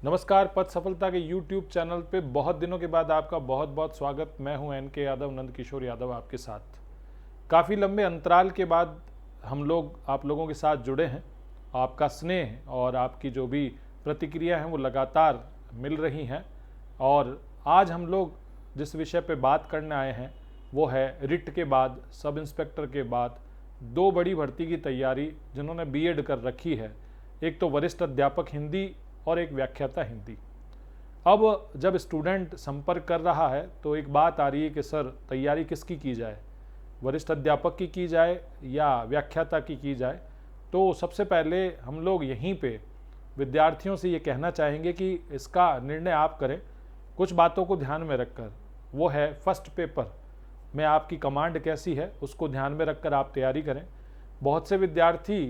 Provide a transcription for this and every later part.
नमस्कार। पद सफलता के YouTube चैनल पे बहुत दिनों के बाद आपका बहुत बहुत स्वागत। मैं हूं NK यादव, नंद किशोर यादव आपके साथ। काफ़ी लंबे अंतराल के बाद हम लोग आप लोगों के साथ जुड़े हैं। आपका स्नेह और आपकी जो भी प्रतिक्रिया हैं वो लगातार मिल रही हैं। और आज हम लोग जिस विषय पे बात करने आए हैं वो है रिट के बाद, सब इंस्पेक्टर के बाद दो बड़ी भर्ती की तैयारी जिन्होंने B.Ed कर रखी है। एक तो वरिष्ठ अध्यापक हिंदी और एक व्याख्याता हिंदी। अब जब स्टूडेंट संपर्क कर रहा है तो एक बात आ रही है कि सर तैयारी किसकी की जाए, वरिष्ठ अध्यापक की जाए या व्याख्याता की जाए। तो सबसे पहले हम लोग यहीं पे विद्यार्थियों से ये कहना चाहेंगे कि इसका निर्णय आप करें कुछ बातों को ध्यान में रखकर। वो है फर्स्ट पेपर में आपकी कमांड कैसी है उसको ध्यान में रखकर आप तैयारी करें। बहुत से विद्यार्थी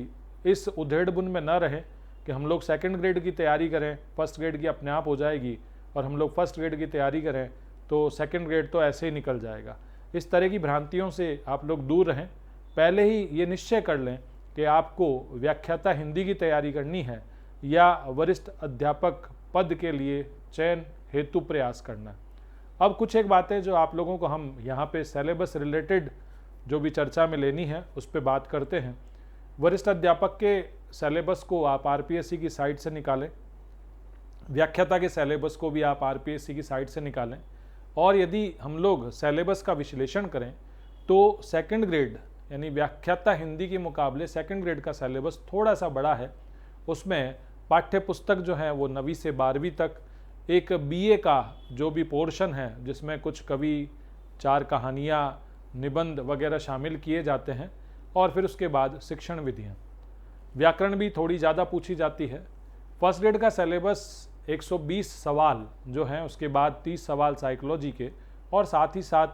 इस उधेड़-बुन में न रहें कि हम लोग सेकंड ग्रेड की तैयारी करें, फर्स्ट ग्रेड की अपने आप हो जाएगी, और हम लोग फर्स्ट ग्रेड की तैयारी करें तो सेकंड ग्रेड तो ऐसे ही निकल जाएगा। इस तरह की भ्रांतियों से आप लोग दूर रहें। पहले ही ये निश्चय कर लें कि आपको व्याख्याता हिंदी की तैयारी करनी है या वरिष्ठ अध्यापक पद के लिए चयन हेतु प्रयास करना। अब कुछ एक बातें जो आप लोगों को हम यहाँ पे सिलेबस रिलेटेड जो भी चर्चा में लेनी है उस पर बात करते हैं। वरिष्ठ अध्यापक के सिलेबस को आप RPSC की साइट से निकालें, व्याख्याता के सिलेबस को भी आप RPSC की साइट से निकालें। और यदि हम लोग सिलेबस का विश्लेषण करें तो सेकंड ग्रेड यानी व्याख्याता हिंदी के मुकाबले सेकंड ग्रेड का सिलेबस थोड़ा सा बड़ा है। उसमें पाठ्य पुस्तक जो है वो 9वीं से 12वीं तक, एक BA का जो भी पोर्शन है जिसमें कुछ कवि, 4 कहानियाँ, निबंध वगैरह शामिल किए जाते हैं, और फिर उसके बाद शिक्षण विधियाँ, व्याकरण भी थोड़ी ज़्यादा पूछी जाती है। फर्स्ट ग्रेड का सिलेबस 120 सवाल जो हैं, उसके बाद 30 सवाल साइकोलॉजी के, और साथ ही साथ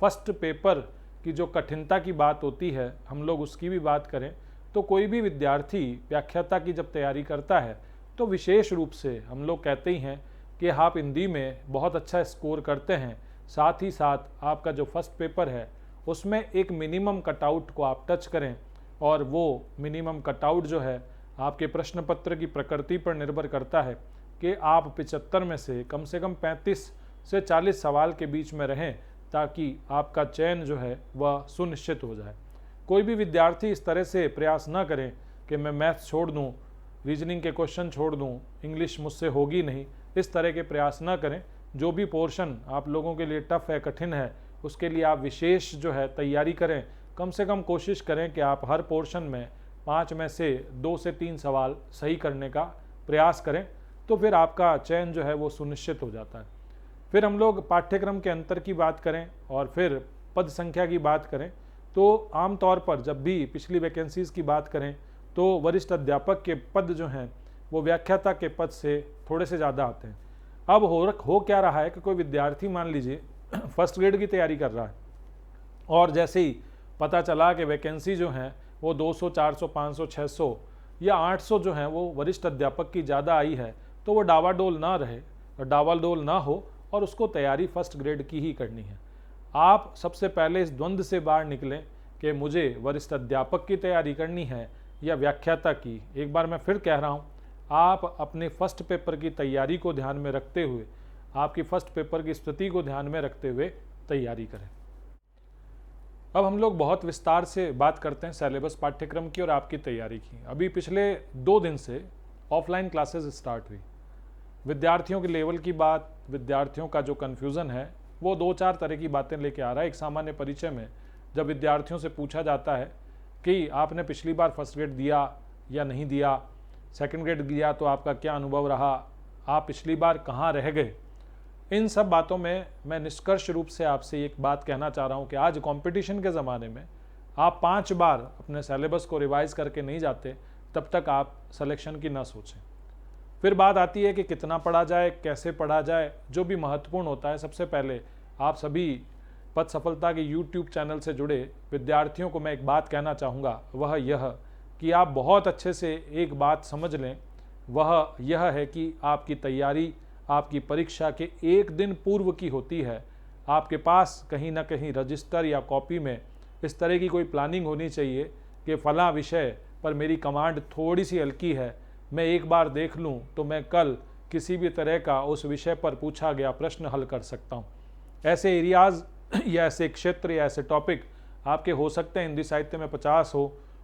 फर्स्ट पेपर की जो कठिनता की बात होती है हम लोग उसकी भी बात करें तो कोई भी विद्यार्थी व्याख्याता की जब तैयारी करता है तो विशेष रूप से हम लोग कहते ही हैं कि आप हिंदी में बहुत अच्छा स्कोर करते हैं। साथ ही साथ आपका जो फर्स्ट पेपर है उसमें एक मिनिमम कटआउट को आप टच करें, और वो मिनिमम कटआउट जो है आपके प्रश्न पत्र की प्रकृति पर निर्भर करता है कि आप 75 में से कम 35 से 40 सवाल के बीच में रहें ताकि आपका चयन जो है वह सुनिश्चित हो जाए। कोई भी विद्यार्थी इस तरह से प्रयास न करें कि मैं मैथ्स छोड़ दूं, रीजनिंग के क्वेश्चन छोड़ दूं, इंग्लिश मुझसे होगी नहीं, इस तरह के प्रयास न करें। जो भी पोर्शन आप लोगों के लिए टफ है, कठिन है, उसके लिए आप विशेष जो है तैयारी करें। कम से कम कोशिश करें कि आप हर पोर्शन में 5 में से 2 से 3 सवाल सही करने का प्रयास करें, तो फिर आपका चयन जो है वो सुनिश्चित हो जाता है। फिर हम लोग पाठ्यक्रम के अंतर की बात करें और फिर पद संख्या की बात करें तो आमतौर पर जब भी पिछली वैकेंसीज़ की बात करें तो वरिष्ठ अध्यापक के पद जो हैं वो व्याख्याता के पद से थोड़े से ज़्यादा आते हैं। अब हो क्या रहा है कि कोई विद्यार्थी मान लीजिए फर्स्ट ग्रेड की तैयारी कर रहा है, और जैसे ही पता चला कि वैकेंसी जो हैं वो 200, 400, 500, 600 या 800 जो हैं वो वरिष्ठ अध्यापक की ज़्यादा आई है, तो वो डावाडोल ना रहे, डावाडोल ना हो, और उसको तैयारी फर्स्ट ग्रेड की ही करनी है। आप सबसे पहले इस द्वंद्व से बाहर निकलें कि मुझे वरिष्ठ अध्यापक की तैयारी करनी है या व्याख्याता की। एक बार मैं फिर कह रहा हूँ, आप अपने फर्स्ट पेपर की तैयारी को ध्यान में रखते हुए, आपकी फर्स्ट पेपर की स्थिति को ध्यान में रखते हुए तैयारी करें। अब हम लोग बहुत विस्तार से बात करते हैं सिलेबस पाठ्यक्रम की और आपकी तैयारी की। अभी पिछले 2 दिन से ऑफलाइन क्लासेस स्टार्ट हुई। विद्यार्थियों के लेवल की बात, विद्यार्थियों का जो कन्फ्यूज़न है वो 2-4 तरह की बातें लेके आ रहा है। एक सामान्य परिचय में जब विद्यार्थियों से पूछा जाता है कि आपने पिछली बार फर्स्ट ग्रेड दिया या नहीं दिया, सेकंड ग्रेड दिया तो आपका क्या अनुभव रहा, आप पिछली बार कहाँ रह गए, इन सब बातों में मैं निष्कर्ष रूप से आपसे एक बात कहना चाह रहा हूँ कि आज कंपटीशन के ज़माने में आप 5 बार अपने सिलेबस को रिवाइज करके नहीं जाते तब तक आप सिलेक्शन की ना सोचें। फिर बात आती है कि कितना पढ़ा जाए, कैसे पढ़ा जाए। जो भी महत्वपूर्ण होता है, सबसे पहले आप सभी पद सफलता के YouTube चैनल से जुड़े विद्यार्थियों को मैं एक बात कहना चाहूँगा, वह यह कि आप बहुत अच्छे से एक बात समझ लें, वह यह है कि आपकी तैयारी आपकी परीक्षा के 1 दिन पूर्व की होती है। आपके पास कहीं ना कहीं रजिस्टर या कॉपी में इस तरह की कोई प्लानिंग होनी चाहिए कि फ़लाँ विषय पर मेरी कमांड थोड़ी सी हल्की है, मैं एक बार देख लूँ तो मैं कल किसी भी तरह का उस विषय पर पूछा गया प्रश्न हल कर सकता हूँ। ऐसे एरियाज़ या ऐसे क्षेत्र या ऐसे टॉपिक आपके हो सकते हैं हिंदी साहित्य में 50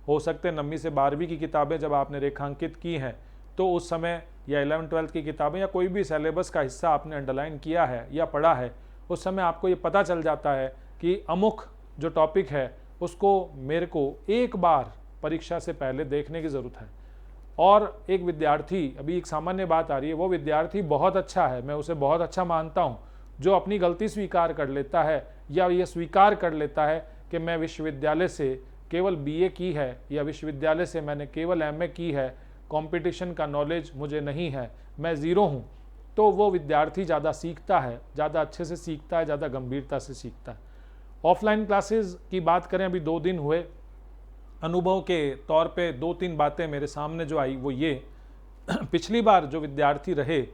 हो सकते हैं 9वीं से 12वीं की किताबें जब आपने रेखांकित की हैं तो उस समय, या 11th-12th की किताबें या कोई भी सिलेबस का हिस्सा आपने अंडरलाइन किया है या पढ़ा है, उस समय आपको ये पता चल जाता है कि अमुक जो टॉपिक है उसको मेरे को एक बार परीक्षा से पहले देखने की ज़रूरत है। और एक विद्यार्थी, अभी एक सामान्य बात आ रही है, वो विद्यार्थी बहुत अच्छा है, मैं उसे बहुत अच्छा मानता हूँ, जो अपनी गलती स्वीकार कर लेता है या ये स्वीकार कर लेता है कि मैं विश्वविद्यालय से केवल BA की है या विश्वविद्यालय से मैंने केवल MA की है, कंपटीशन का नॉलेज मुझे नहीं है, मैं ज़ीरो हूँ। तो वो विद्यार्थी ज़्यादा सीखता है, ज़्यादा अच्छे से सीखता है, ज़्यादा गंभीरता से सीखता है। ऑफलाइन क्लासेस की बात करें, अभी 2 दिन हुए, अनुभव के तौर पे 2-3 बातें मेरे सामने जो आई वो ये पिछली बार जो विद्यार्थी रहे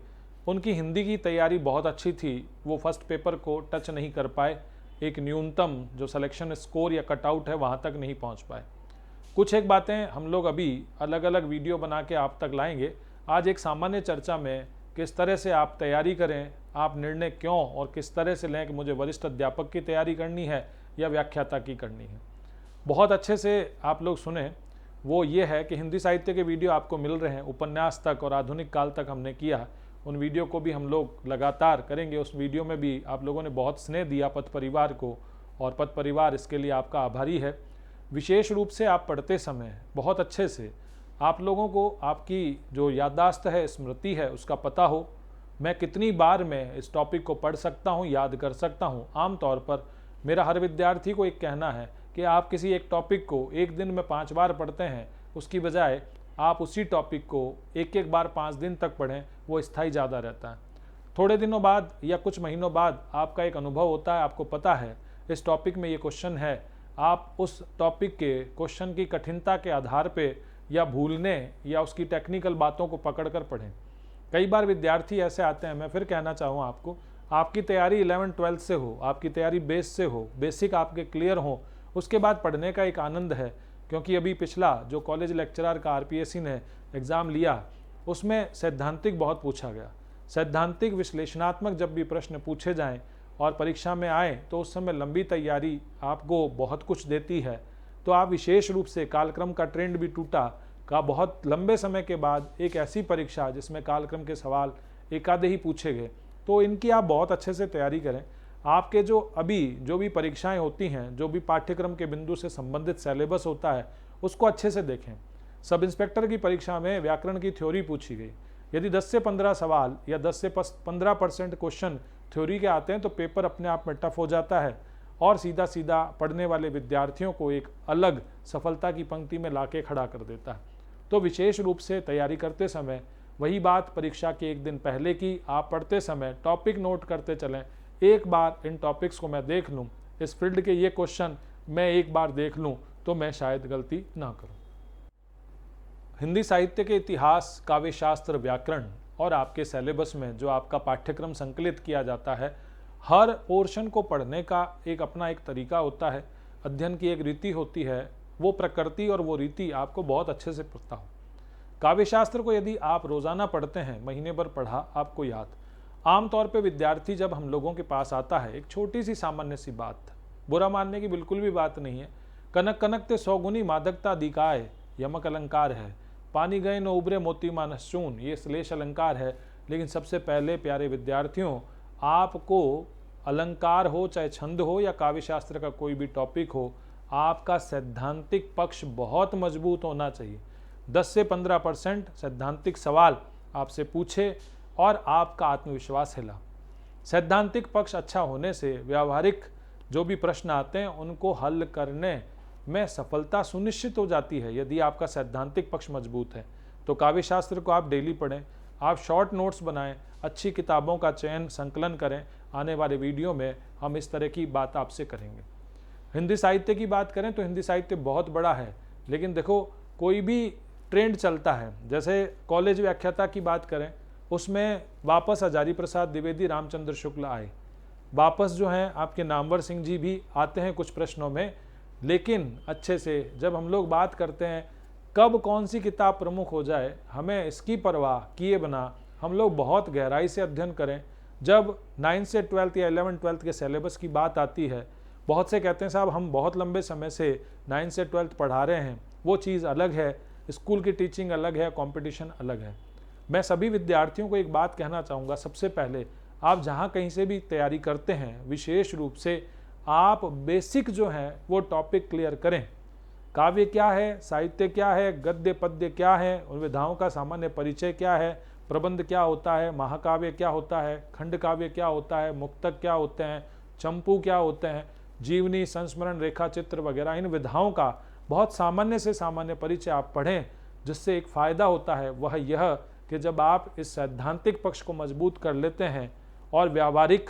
उनकी हिंदी की तैयारी बहुत अच्छी थी, वो फर्स्ट पेपर को टच नहीं कर पाए, एक न्यूनतम जो सिलेक्शन स्कोर या कटआउट है वहाँ तक नहीं पहुँच पाए। कुछ एक बातें हम लोग अभी अलग अलग वीडियो बना के आप तक लाएंगे। आज एक सामान्य चर्चा में किस तरह से आप तैयारी करें, आप निर्णय क्यों और किस तरह से लें कि मुझे वरिष्ठ अध्यापक की तैयारी करनी है या व्याख्याता की करनी है, बहुत अच्छे से आप लोग सुने। वो ये है कि हिंदी साहित्य के वीडियो आपको मिल रहे हैं, उपन्यास तक और आधुनिक काल तक हमने किया, उन वीडियो को भी हम लोग लगातार करेंगे। उस वीडियो में भी आप लोगों ने बहुत स्नेह दिया पथ परिवार को, और पथ परिवार इसके लिए आपका आभारी है। विशेष रूप से आप पढ़ते समय बहुत अच्छे से आप लोगों को आपकी जो याददाश्त है, स्मृति है, उसका पता हो, मैं कितनी बार मैं इस टॉपिक को पढ़ सकता हूँ, याद कर सकता हूँ। आमतौर पर मेरा हर विद्यार्थी को एक कहना है कि आप किसी एक टॉपिक को एक दिन में 5 बार पढ़ते हैं, उसकी बजाय आप उसी टॉपिक को एक बार 5 दिन तक पढ़ें, वो स्थायी ज़्यादा रहता है। थोड़े दिनों बाद या कुछ महीनों बाद आपका एक अनुभव होता है, आपको पता है इस टॉपिक में ये क्वेश्चन है, आप उस टॉपिक के क्वेश्चन की कठिनता के आधार पे या भूलने या उसकी टेक्निकल बातों को पकड़ कर पढ़ें। कई बार विद्यार्थी ऐसे आते हैं, मैं फिर कहना चाहूँ आपको, आपकी तैयारी 11th-12th से हो, आपकी तैयारी बेस से हो, बेसिक आपके क्लियर हो, उसके बाद पढ़ने का एक आनंद है। क्योंकि अभी पिछला जो कॉलेज लेक्चरर का RPSC ने एग्ज़ाम लिया उसमें सैद्धांतिक बहुत पूछा गया। सैद्धांतिक विश्लेषणात्मक जब भी प्रश्न पूछे जाएं और परीक्षा में आए तो उस समय लंबी तैयारी आपको बहुत कुछ देती है। तो आप विशेष रूप से कालक्रम का ट्रेंड भी टूटा का बहुत लंबे समय के बाद एक ऐसी परीक्षा जिसमें कालक्रम के सवाल एक आधे ही पूछे गए, तो इनकी आप बहुत अच्छे से तैयारी करें। आपके जो भी परीक्षाएं होती हैं, जो भी पाठ्यक्रम के बिंदु से संबंधित सिलेबस होता है, उसको अच्छे से देखें। सब इंस्पेक्टर की परीक्षा में व्याकरण की थ्योरी पूछी गई, यदि 10 से 15 सवाल या 10 से 15% क्वेश्चन थ्योरी के आते हैं तो पेपर अपने आप में टफ हो जाता है और सीधा सीधा पढ़ने वाले विद्यार्थियों को एक अलग सफलता की पंक्ति में लाके खड़ा कर देता है। तो विशेष रूप से तैयारी करते समय वही बात परीक्षा के एक दिन पहले की, आप पढ़ते समय टॉपिक नोट करते चलें, एक बार इन टॉपिक्स को मैं देख लूँ, इस फील्ड के ये क्वेश्चन मैं एक बार देख लूँ तो मैं शायद गलती ना करूँ। हिंदी साहित्य के इतिहास, काव्य शास्त्र, व्याकरण और आपके सिलेबस में जो आपका पाठ्यक्रम संकलित किया जाता है, हर पोर्शन को पढ़ने का एक अपना एक तरीका होता है, अध्ययन की एक रीति होती है, वो प्रकृति और वो रीति आपको बहुत अच्छे से पता हो। काव्य शास्त्र को यदि आप रोज़ाना पढ़ते हैं, महीने भर पढ़ा, आपको याद। आमतौर पे विद्यार्थी जब हम लोगों के पास आता है, एक छोटी सी सामान्य सी बात, बुरा मानने की बिल्कुल भी बात नहीं है, कनक कनक ते 100 गुनी मादकता दिकाए यमक अलंकार है, पानी गए न उबरे मोती मानस चून, ये श्लेष अलंकार है। लेकिन सबसे पहले प्यारे विद्यार्थियों, आपको अलंकार हो, चाहे छंद हो या काव्य शास्त्र का कोई भी टॉपिक हो, आपका सैद्धांतिक पक्ष बहुत मजबूत होना चाहिए। 10 से 15% सैद्धांतिक सवाल आपसे पूछे और आपका आत्मविश्वास हिला। सैद्धांतिक पक्ष अच्छा होने से व्यावहारिक जो भी प्रश्न आते हैं उनको हल करने में सफलता सुनिश्चित हो जाती है। यदि आपका सैद्धांतिक पक्ष मजबूत है तो काव्य शास्त्र को आप डेली पढ़ें, आप शॉर्ट नोट्स बनाएं, अच्छी किताबों का चयन संकलन करें। आने वाले वीडियो में हम इस तरह की बात आपसे करेंगे। हिंदी साहित्य की बात करें तो हिंदी साहित्य बहुत बड़ा है, लेकिन देखो कोई भी ट्रेंड चलता है। जैसे कॉलेज व्याख्याता की बात करें, उसमें वापस हजारी प्रसाद द्विवेदी, रामचंद्र शुक्ल आए, वापस जो हैं आपके नामवर सिंह जी भी आते हैं कुछ प्रश्नों में। लेकिन अच्छे से जब हम लोग बात करते हैं कब कौन सी किताब प्रमुख हो जाए, हमें इसकी परवाह किए बिना हम लोग बहुत गहराई से अध्ययन करें। जब 9 से 12 या 11-12 के सिलेबस की बात आती है, बहुत से कहते हैं साहब हम बहुत लंबे समय से 9 से 12 पढ़ा रहे हैं, वो चीज़ अलग है, स्कूल की टीचिंग अलग है, कंपटीशन अलग है। मैं सभी विद्यार्थियों को एक बात कहना चाहूँगा, सबसे पहले आप जहाँ कहीं से भी तैयारी करते हैं, विशेष रूप से आप बेसिक जो है वो टॉपिक क्लियर करें। काव्य क्या है, साहित्य क्या है, गद्य पद्य क्या है, उन विधाओं का सामान्य परिचय क्या है, प्रबंध क्या होता है, महाकाव्य क्या होता है, खंड काव्य क्या होता है, मुक्तक क्या होते हैं, चंपू क्या होते हैं, जीवनी, संस्मरण, रेखा चित्र वगैरह, इन विधाओं का बहुत सामान्य से सामान्य परिचय आप पढ़ें। जिससे एक फ़ायदा होता है वह यह कि जब आप इस सैद्धांतिक पक्ष को मजबूत कर लेते हैं और व्यावहारिक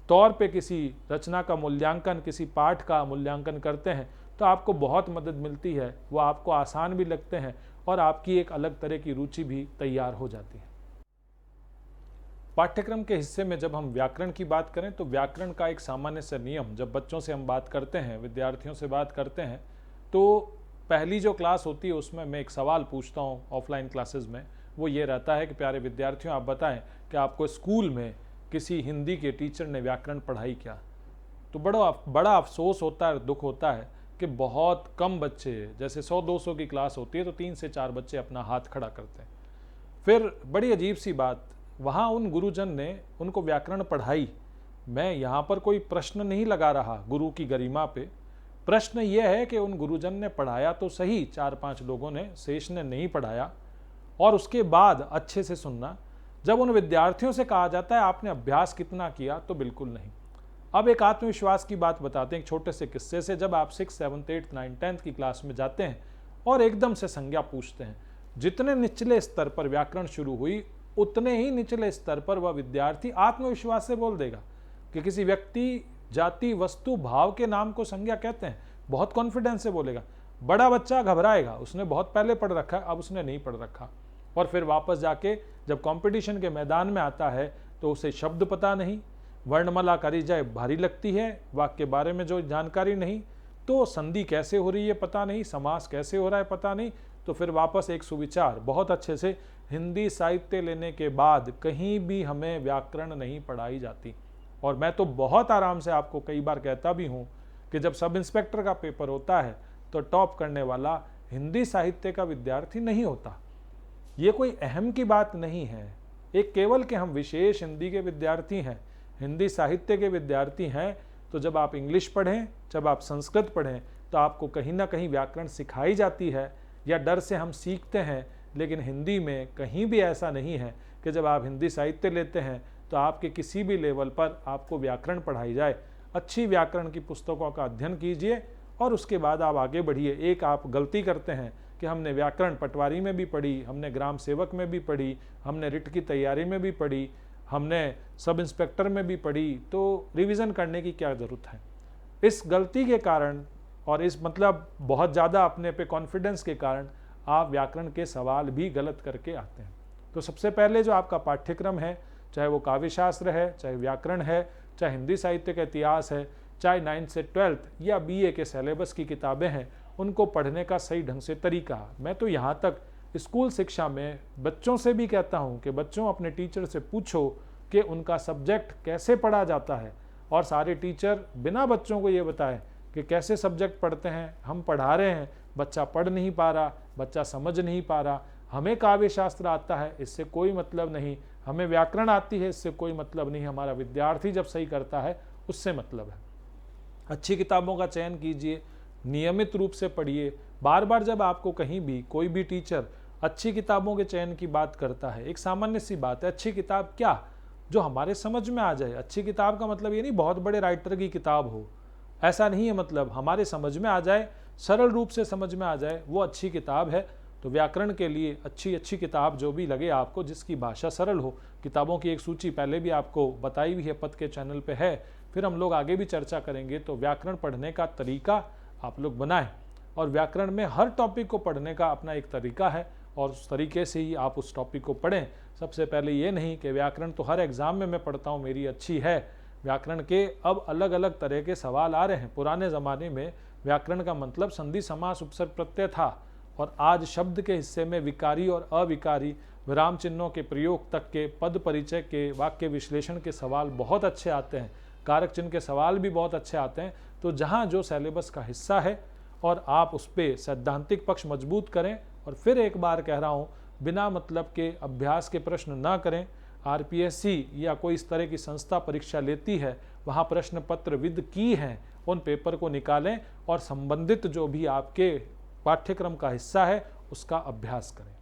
तौर पे किसी रचना का मूल्यांकन, किसी पाठ का मूल्यांकन करते हैं, तो आपको बहुत मदद मिलती है, वो आपको आसान भी लगते हैं और आपकी एक अलग तरह की रुचि भी तैयार हो जाती है। पाठ्यक्रम के हिस्से में जब हम व्याकरण की बात करें तो व्याकरण का एक सामान्य सा नियम, जब बच्चों से हम बात करते हैं, विद्यार्थियों से बात करते हैं, तो पहली जो क्लास होती है उसमें मैं एक सवाल पूछता हूँ ऑफलाइन क्लासेस में। वो ये रहता है कि प्यारे विद्यार्थियों, आप बताएं कि आपको स्कूल में किसी हिंदी के टीचर ने व्याकरण पढ़ाई क्या। तो बड़ा अफसोस होता है, दुख होता है कि बहुत कम बच्चे, जैसे 100-200 की क्लास होती है तो 3 से 4 बच्चे अपना हाथ खड़ा करते हैं। फिर बड़ी अजीब सी बात, वहाँ उन गुरुजन ने उनको व्याकरण पढ़ाई। मैं यहाँ पर कोई प्रश्न नहीं लगा रहा गुरु की गरिमा पे, प्रश्न यह है कि उन गुरुजन ने पढ़ाया तो सही, 4-5 लोगों ने, शेष ने नहीं पढ़ाया। और उसके बाद अच्छे से सुनना, जब उन विद्यार्थियों से कहा जाता है आपने अभ्यास कितना किया, तो बिल्कुल नहीं। अब एक आत्मविश्वास की बात बताते हैं एक छोटे से किस्से से। जब आप 6, 7, 8, 9, 10 की क्लास में जाते हैं और एकदम से संज्ञा पूछते हैं, जितने निचले स्तर पर व्याकरण शुरू हुई उतने ही निचले स्तर पर वह विद्यार्थी आत्मविश्वास से बोल देगा कि किसी व्यक्ति, जाति, वस्तु, भाव के नाम को संज्ञा कहते हैं, बहुत कॉन्फिडेंस से बोलेगा। बड़ा बच्चा घबराएगा, उसने बहुत पहले पढ़ रखा है, अब उसने नहीं पढ़ रखा, और फिर वापस जाके जब कंपटीशन के मैदान में आता है तो उसे शब्द पता नहीं, वर्णमाला परिचय भारी लगती है, वाक्य के बारे में जो जानकारी नहीं, तो संधि कैसे हो रही है पता नहीं, समास कैसे हो रहा है पता नहीं, तो फिर वापस एक सुविचार। बहुत अच्छे से हिंदी साहित्य लेने के बाद कहीं भी हमें व्याकरण नहीं पढ़ाई जाती। और मैं तो बहुत आराम से आपको कई बार कहता भी हूँ कि जब सब इंस्पेक्टर का पेपर होता है तो टॉप करने वाला हिंदी साहित्य का विद्यार्थी नहीं होता। ये कोई अहम की बात नहीं है, एक केवल कि हम विशेष हिंदी के विद्यार्थी हैं, हिंदी साहित्य के विद्यार्थी हैं। तो जब आप इंग्लिश पढ़ें, जब आप संस्कृत पढ़ें, तो आपको कहीं ना कहीं व्याकरण सिखाई जाती है, या डर से हम सीखते हैं। लेकिन हिंदी में कहीं भी ऐसा नहीं है कि जब आप हिंदी साहित्य लेते हैं तो आपके किसी भी लेवल पर आपको व्याकरण पढ़ाई जाए। अच्छी व्याकरण की पुस्तकों का अध्ययन कीजिए और उसके बाद आप आगे बढ़िए। एक आप गलती करते हैं कि हमने व्याकरण पटवारी में भी पढ़ी, हमने ग्राम सेवक में भी पढ़ी, हमने रिट की तैयारी में भी पढ़ी, हमने सब इंस्पेक्टर में भी पढ़ी, तो रिवीजन करने की क्या ज़रूरत है। इस गलती के कारण और इस मतलब बहुत ज़्यादा अपने पे कॉन्फिडेंस के कारण आप व्याकरण के सवाल भी गलत करके आते हैं। तो सबसे पहले जो आपका पाठ्यक्रम है, चाहे वो काव्यशास्त्र है, चाहे व्याकरण है, चाहे हिंदी साहित्य का इतिहास है, चाहे 9 से 12 या BA के सिलेबस की किताबें हैं, उनको पढ़ने का सही ढंग से तरीका। मैं तो यहाँ तक स्कूल शिक्षा में बच्चों से भी कहता हूँ कि बच्चों अपने टीचर से पूछो कि उनका सब्जेक्ट कैसे पढ़ा जाता है, और सारे टीचर बिना बच्चों को ये बताए कि कैसे सब्जेक्ट पढ़ते हैं। हम पढ़ा रहे हैं, बच्चा पढ़ नहीं पा रहा, बच्चा समझ नहीं पा रहा। हमें काव्य शास्त्र आता है, इससे कोई मतलब नहीं, हमें व्याकरण आती है, इससे कोई मतलब नहीं, हमारा विद्यार्थी जब सही करता है उससे मतलब है। अच्छी किताबों का चयन कीजिए, नियमित रूप से पढ़िए। बार बार जब आपको कहीं भी कोई भी टीचर अच्छी किताबों के चयन की बात करता है, एक सामान्य सी बात है, अच्छी किताब क्या, जो हमारे समझ में आ जाए। अच्छी किताब का मतलब ये नहीं बहुत बड़े राइटर की किताब हो, ऐसा नहीं है, मतलब हमारे समझ में आ जाए, सरल रूप से समझ में आ जाए, वो अच्छी किताब है। तो व्याकरण के लिए अच्छी किताब जो भी लगे आपको, जिसकी भाषा सरल हो। किताबों की एक सूची पहले भी आपको बताई हुई है, पद के चैनल पे है, फिर हम लोग आगे भी चर्चा करेंगे। तो व्याकरण पढ़ने का तरीका आप लोग बनाएं, और व्याकरण में हर टॉपिक को पढ़ने का अपना एक तरीका है, और उस तरीके से ही आप उस टॉपिक को पढ़ें। सबसे पहले ये नहीं कि व्याकरण तो हर एग्ज़ाम में मैं पढ़ता हूँ, मेरी अच्छी है। व्याकरण के अब अलग अलग तरह के सवाल आ रहे हैं। पुराने ज़माने में व्याकरण का मतलब संधि, समास, उपसर्ग, प्रत्यय था, और आज शब्द के हिस्से में विकारी और अविकारी विराम चिन्हों के प्रयोग तक के, पद परिचय के, वाक्य विश्लेषण के सवाल बहुत अच्छे आते हैं, कारक चिन्ह के सवाल भी बहुत अच्छे आते हैं। तो जहाँ जो सिलेबस का हिस्सा है और आप उस पर सैद्धांतिक पक्ष मजबूत करें, और फिर एक बार कह रहा हूँ, बिना मतलब के अभ्यास के प्रश्न ना करें। आरपीएससी या कोई इस तरह की संस्था परीक्षा लेती है, वहाँ प्रश्न पत्र विद की हैं, उन पेपर को निकालें और संबंधित जो भी आपके पाठ्यक्रम का हिस्सा है उसका अभ्यास करें।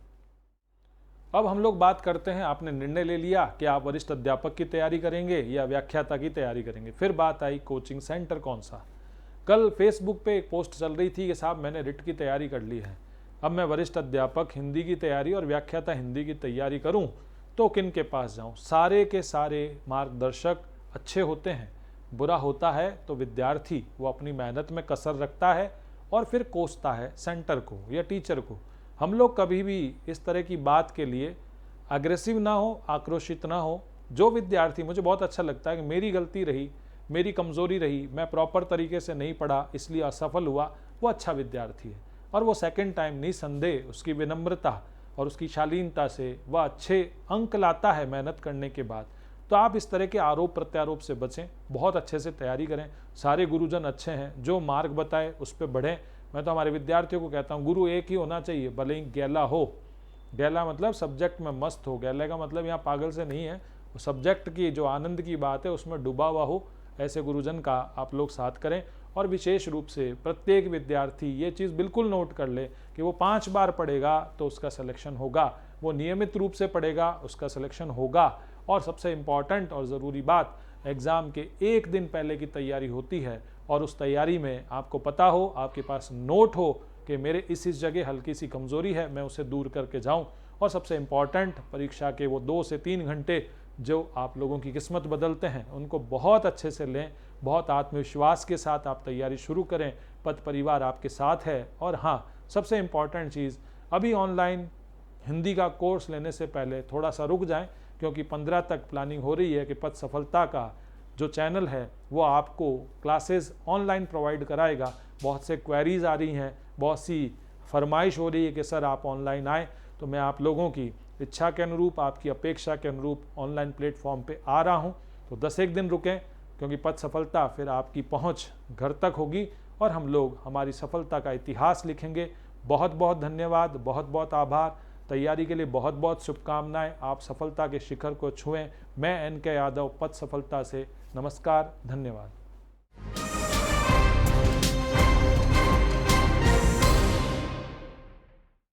अब हम लोग बात करते हैं, आपने निर्णय ले लिया कि आप वरिष्ठ अध्यापक की तैयारी करेंगे या व्याख्याता की तैयारी करेंगे। फिर बात आई कोचिंग सेंटर कौन सा। कल फेसबुक पे एक पोस्ट चल रही थी कि साहब मैंने रिट की तैयारी कर ली है, अब मैं वरिष्ठ अध्यापक हिंदी की तैयारी और व्याख्याता हिंदी की तैयारी करूं तो किन के पास जाऊं। सारे के सारे मार्गदर्शक अच्छे होते हैं, बुरा होता है तो विद्यार्थी वो अपनी मेहनत में कसर रखता है और फिर कोसता है सेंटर को या टीचर को। हम लोग कभी भी इस तरह की बात के लिए अग्रेसिव ना हो, आक्रोशित ना हो। जो विद्यार्थी, मुझे बहुत अच्छा लगता है कि मेरी गलती रही, मेरी कमज़ोरी रही, मैं प्रॉपर तरीके से नहीं पढ़ा इसलिए असफल हुआ, वो अच्छा विद्यार्थी है। और वो सेकंड टाइम निसंदेह उसकी विनम्रता और उसकी शालीनता से वह अच्छे अंक लाता है मेहनत करने के बाद। तो आप इस तरह के आरोप प्रत्यारोप से बचें, बहुत अच्छे से तैयारी करें। सारे गुरुजन अच्छे हैं, जो मार्ग बताए उस पर बढ़ें। मैं तो हमारे विद्यार्थियों को कहता हूँ, गुरु एक ही होना चाहिए, भले ही गैला हो। गैला मतलब सब्जेक्ट में मस्त हो, गैले का मतलब यहाँ पागल से नहीं है, सब्जेक्ट की जो आनंद की बात है उसमें डूबा हुआ हो, ऐसे गुरुजन का आप लोग साथ करें। और विशेष रूप से प्रत्येक विद्यार्थी ये चीज़ बिल्कुल नोट कर ले कि वो 5 बार पढ़ेगा तो उसका सिलेक्शन होगा, वो नियमित रूप से पढ़ेगा उसका सिलेक्शन होगा। और सबसे इम्पॉर्टेंट और ज़रूरी बात, एग्ज़ाम के एक दिन पहले की तैयारी होती है और उस तैयारी में आपको पता हो, आपके पास नोट हो कि मेरे इस जगह हल्की सी कमज़ोरी है, मैं उसे दूर करके जाऊं। और सबसे इम्पॉर्टेंट, परीक्षा के वो 2 से 3 घंटे जो आप लोगों की किस्मत बदलते हैं, उनको बहुत अच्छे से लें, बहुत आत्मविश्वास के साथ आप तैयारी शुरू करें। पद परिवार आपके साथ है। और हाँ, सबसे इम्पॉर्टेंट चीज़, अभी ऑनलाइन हिंदी का कोर्स लेने से पहले थोड़ा सा रुक जाएं, क्योंकि 15 तक प्लानिंग हो रही है कि पद सफलता का जो चैनल है वो आपको क्लासेस ऑनलाइन प्रोवाइड कराएगा। बहुत से क्वेरीज आ रही हैं, बहुत सी फरमाइश हो रही है कि सर आप ऑनलाइन आएँ। तो मैं आप लोगों की इच्छा के अनुरूप, आपकी अपेक्षा के अनुरूप ऑनलाइन प्लेटफॉर्म पे आ रहा हूँ। तो 10-1 दिन रुकें, क्योंकि पद सफलता फिर आपकी पहुँच घर तक होगी और हम लोग हमारी सफलता का इतिहास लिखेंगे। बहुत बहुत धन्यवाद, बहुत बहुत आभार। तैयारी के लिए बहुत बहुत शुभकामनाएं। आप सफलता के शिखर को छुएं। मैं NK यादव, पद सफलता से नमस्कार, धन्यवाद।